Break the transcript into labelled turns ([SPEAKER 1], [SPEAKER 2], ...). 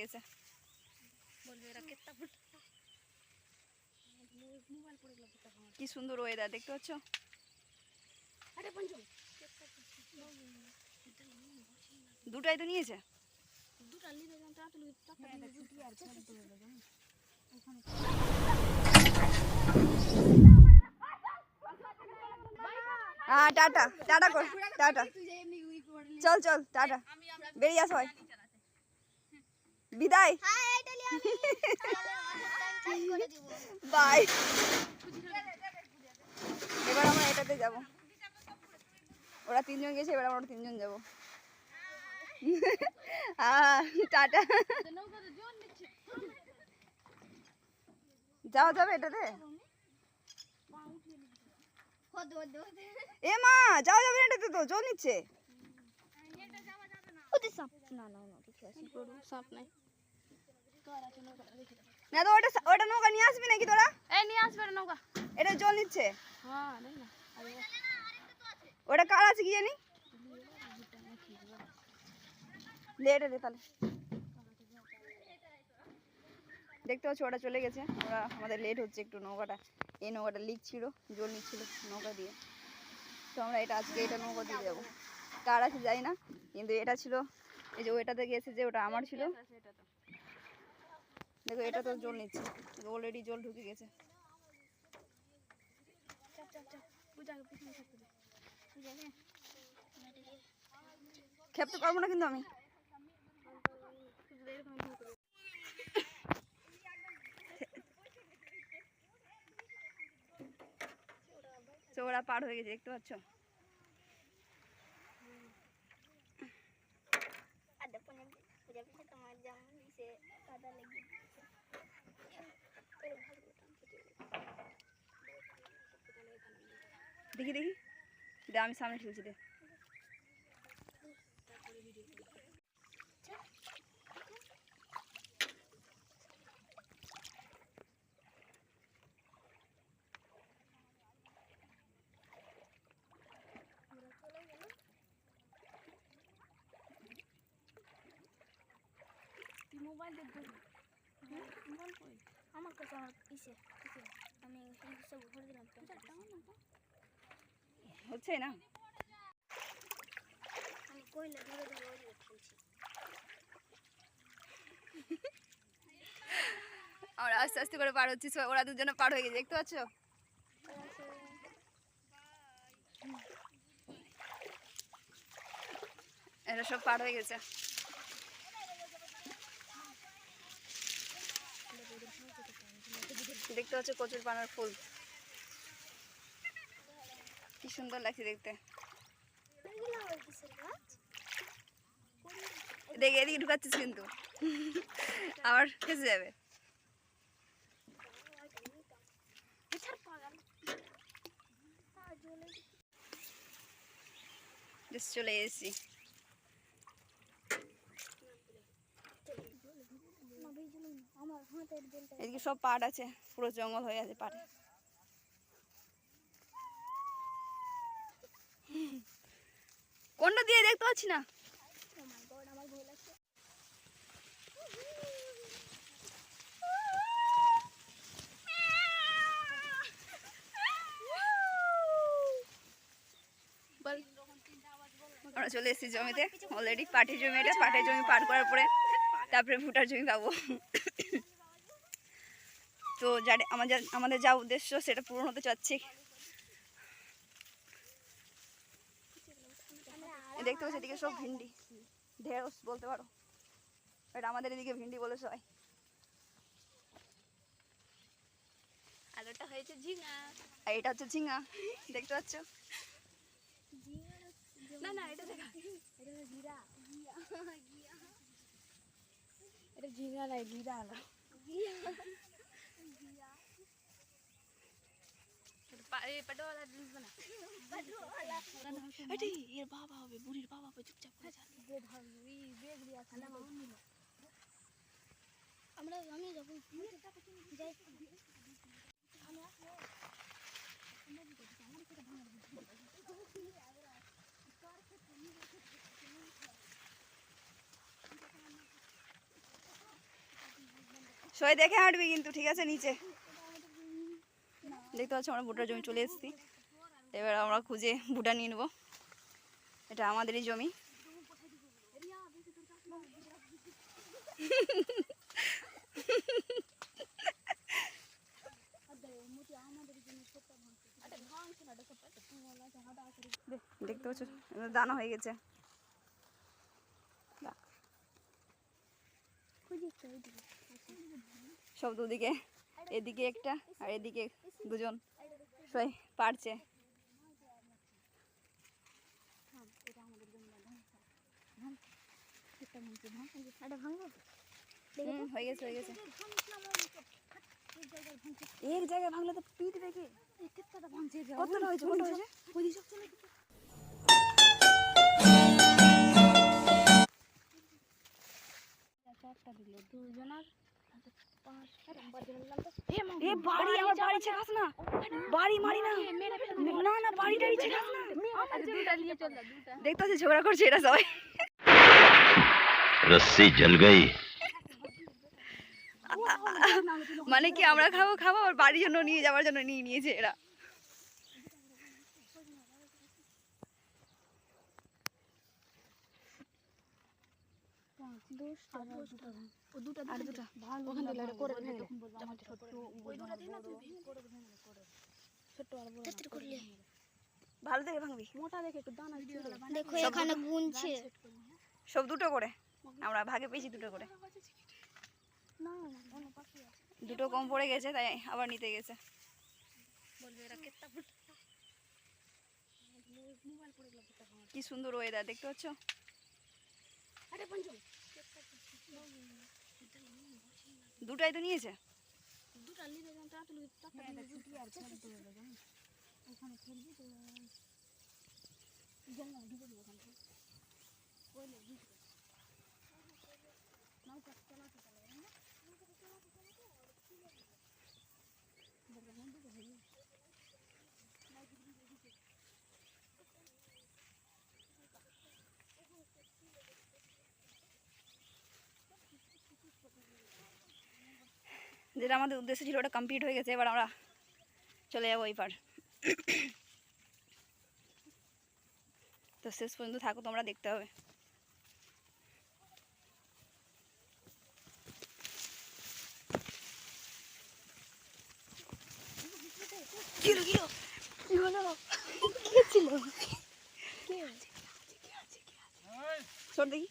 [SPEAKER 1] গেছে। কি সুন্দর ওয়েদার দেখতে পাচ্ছ। দুটাই তো নিয়েছে। হ্যাঁ টাটা টাটা কর টাটা। চল চল টাটা বেরিয়ে আসো ভাই বিদায় বাই। এবার আমরা এটাতে যাব। ওরা তিনজন গেছে এবার আমরা তিনজন যাব। টাটা যাওয়া যাবে এটাতে। এ মা যাওয়া যাবে এটাতে তো জল নিচ্ছে। না তো ওটা নৌকা নিয়ে আসবি নাকি তোরা? নিয়ে আসবে নৌকা। এটা জল নিচ্ছে। ওটা কার আছে কি জানি। লেট রে তাহলে দেখতে পাচ্ছ ওটা চলে গেছে। ওরা আমাদের লেট হচ্ছে একটু। নৌকাটা এই নৌকাটা লিক ছিল, জল নিচ্ছিল নৌকা দিয়ে। তো আমরা এটা আজকে এটা নৌকা দিয়ে যাবো। কার আছে যাই না, কিন্তু এটা ছিল এই যে ওইটাতে গেছে যে ওটা আমার ছিল। দেখো এটা তো জল নিচ্ছে, অলরেডি জল ঢুকে গেছে। খেপতে পারবো না কিন্তু আমি। ওরা পার হয়ে গেছে দেখতে পাচ্ছ। দেখি দেখি দে আমি সামনে ঠেলছি দে। মোবাইল দেখবো মোবাইল কই আমার কাছে ইসে আমি সব ভরে দিলাম হচ্ছে না। আমি কইলে ধরে ধরে ওই দিকে ঠেলছি। আমরা আস্তে আস্তে করে পার হচ্ছি। ওরা দুজনে পার হয়ে গেছে দেখতে পাচ্ছ। এরা সব পার হয়ে গেছে। দেখতে পাচ্ছ কচুর পানার ফুল কি সুন্দর লাগছে দেখতে। দেখে এদিকে ঢুকাচ্ছিস কিন্তু আবার ফেসে যাবে। চলে এসেছি। এদিকে সব পাট আছে, পুরো জঙ্গল হয়ে আছে পাটে। কোনটা দিয়ে দেখতে পাচ্ছি না। আমরা চলে এসেছি জমিতে অলরেডি। পাটের জমি, এটা পাটের জমি পার করার পরে তারপরে ভুট্টার জমি পাবো। তো আমাদের যা উদ্দেশ্য সেটা পূরণ হতে চাচ্ছি। দেখতে পাচ্ছি এদিকে সব ভিন্ডি, ঢেঁড়স বলতে পারো। এটা আমাদের এদিকে ভিন্ডি বলে সবাই। আর ওটা হয়েছে ঝিঙা, আর এটা হচ্ছে ঝিঙা দেখতে পাচ্ছ। না না এটা দেখা, এটা জিরা, এটা ঝিঙা নাই জিরা না। पटवाला ड्रिंक्स बना पटवाला अरे ये बाबा হবে বুড়ির বাবা হবে চুপচাপ করে যা দে ধরবি বেগ লিয়া খানা মামনি আমরা আমি যাব যাই আমি আসলে আমরা কি করব আমরা সেটা ভাঙা দিব কার ক্ষেত্রে নিয়ে সবাই দেখে হাঁটবি কিন্তু, ঠিক আছে? নিচে দেখতে পাচ্ছ আমরা ভুট্টার জমি চলে এসেছি। এবার আমরা খুঁজে ভুট্টা নিয়ে নেবো। এটা আমাদেরই জমি। দেখতে পাচ্ছ দানা হয়ে গেছে। সব দুদিকে, এদিকে একটা আর এদিকে দুজন সবাই পারছে। হয়ে গেছে হয়ে গেছে। এক জায়গায় ভাঙলে তো পিট দেখে কতটা হয়েছে, কোনটা হয়েছে? দেখতে পাচ্ছি ঝগড়া করছে এটা সবাই।
[SPEAKER 2] रस्सी जल गई।
[SPEAKER 1] মানে কি আমরা খাবো খাবো আর বাড়ির জন্য নিয়ে যাওয়ার জন্য নিয়ে নিয়েছে এরা। ভালো দেখে ভাঙবি, মোটা দেখে একটু দানা দেখো এখানে গুনছে সব দুটো করে। আমরা ভাগে পেয়েছি দুটো করে, দুটো কম পড়ে গেছে তাই আবার নিতে গেছে। কি সুন্দর ওয়েদার দেখতে পাচ্ছ। দুটাই তো নিয়েছে। যেটা আমাদের উদ্দেশ্য ছিল ওটা কমপ্লিট হয়ে গেছে। এবার আমরা চলে যাবো ওই পার। তো শেষ পর্যন্ত থাকো তোমরা, দেখতে হবে। দেখি